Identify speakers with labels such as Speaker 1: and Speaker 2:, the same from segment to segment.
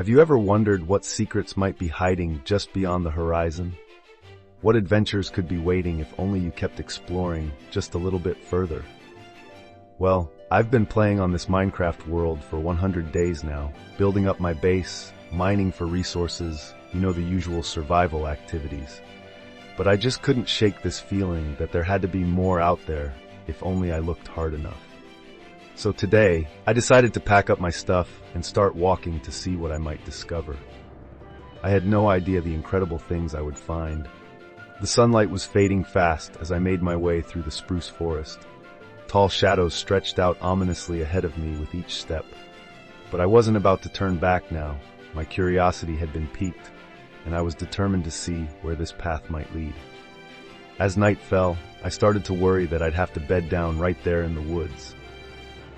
Speaker 1: Have you ever wondered what secrets might be hiding just beyond the horizon? What adventures could be waiting if only you kept exploring just a little bit further? Well, I've been playing on this Minecraft world for 100 days now, building up my base, mining for resources, the usual survival activities. But I just couldn't shake this feeling that there had to be more out there if only I looked hard enough. So today, I decided to pack up my stuff and start walking to see what I might discover. I had no idea the incredible things I would find. The sunlight was fading fast as I made my way through the spruce forest. Tall shadows stretched out ominously ahead of me with each step. But I wasn't about to turn back now. My curiosity had been piqued, and I was determined to see where this path might lead. As night fell, I started to worry that I'd have to bed down right there in the woods.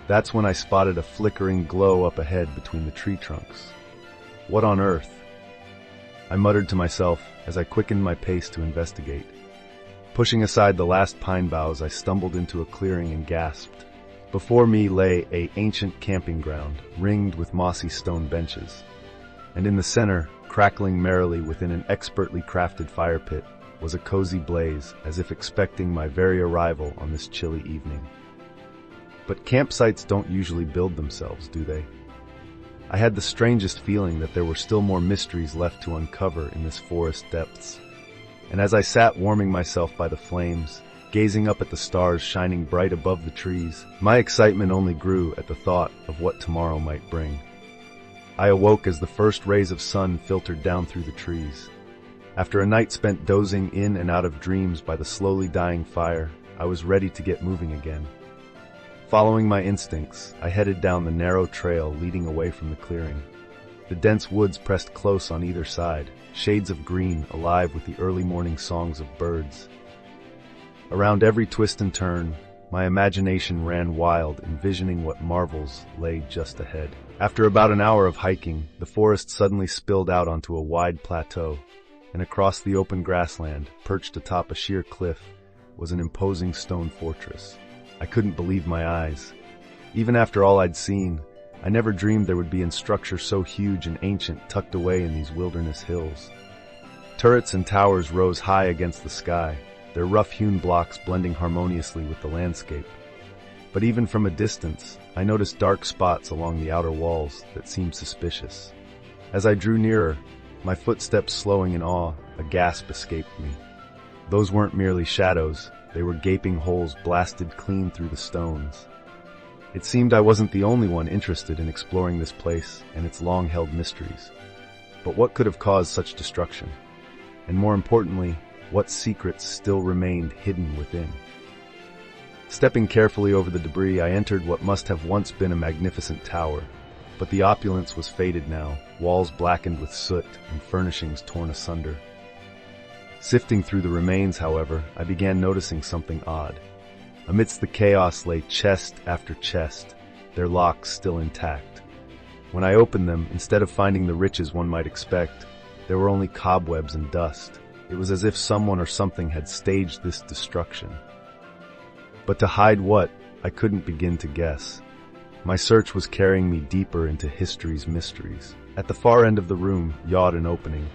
Speaker 1: That's when I spotted a flickering glow up ahead between the tree trunks. What on earth? I muttered to myself as I quickened my pace to investigate. Pushing aside the last pine boughs, I stumbled into a clearing and gasped. Before me lay an ancient camping ground, ringed with mossy stone benches. And in the center, crackling merrily within an expertly crafted fire pit, was a cozy blaze, as if expecting my very arrival on this chilly evening. But campsites don't usually build themselves, do they? I had the strangest feeling that there were still more mysteries left to uncover in this forest depths. And as I sat warming myself by the flames, gazing up at the stars shining bright above the trees, my excitement only grew at the thought of what tomorrow might bring. I awoke as the first rays of sun filtered down through the trees. After a night spent dozing in and out of dreams by the slowly dying fire, I was ready to get moving again. Following my instincts, I headed down the narrow trail leading away from the clearing. The dense woods pressed close on either side, shades of green alive with the early morning songs of birds. Around every twist and turn, my imagination ran wild, envisioning what marvels lay just ahead. After about an hour of hiking, the forest suddenly spilled out onto a wide plateau, and across the open grassland, perched atop a sheer cliff, was an imposing stone fortress. I couldn't believe my eyes. Even after all I'd seen, I never dreamed there would be a structure so huge and ancient tucked away in these wilderness hills. Turrets and towers rose high against the sky, their rough-hewn blocks blending harmoniously with the landscape. But even from a distance, I noticed dark spots along the outer walls that seemed suspicious. As I drew nearer, my footsteps slowing in awe, a gasp escaped me. Those weren't merely shadows. They were gaping holes blasted clean through the stones. It seemed I wasn't the only one interested in exploring this place and its long-held mysteries. But what could have caused such destruction? And more importantly, what secrets still remained hidden within? Stepping carefully over the debris, I entered what must have once been a magnificent tower. But the opulence was faded now, walls blackened with soot and furnishings torn asunder. Sifting through the remains, however, I began noticing something odd. Amidst the chaos lay chest after chest, their locks still intact. When I opened them, instead of finding the riches one might expect, there were only cobwebs and dust. It was as if someone or something had staged this destruction. But to hide what, I couldn't begin to guess. My search was carrying me deeper into history's mysteries. At the far end of the room yawned an opening,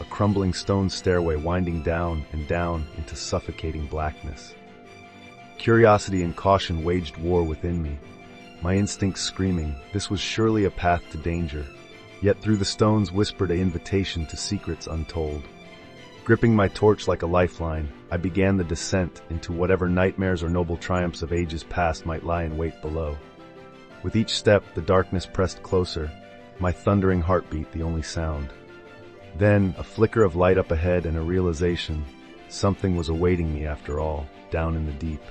Speaker 1: a crumbling stone stairway winding down and down into suffocating blackness. Curiosity and caution waged war within me, my instincts screaming, this was surely a path to danger. Yet through the stones whispered an invitation to secrets untold. Gripping my torch like a lifeline, I began the descent into whatever nightmares or noble triumphs of ages past might lie in wait below. With each step, the darkness pressed closer, my thundering heartbeat the only sound. Then, a flicker of light up ahead and a realization, something was awaiting me after all, down in the deep.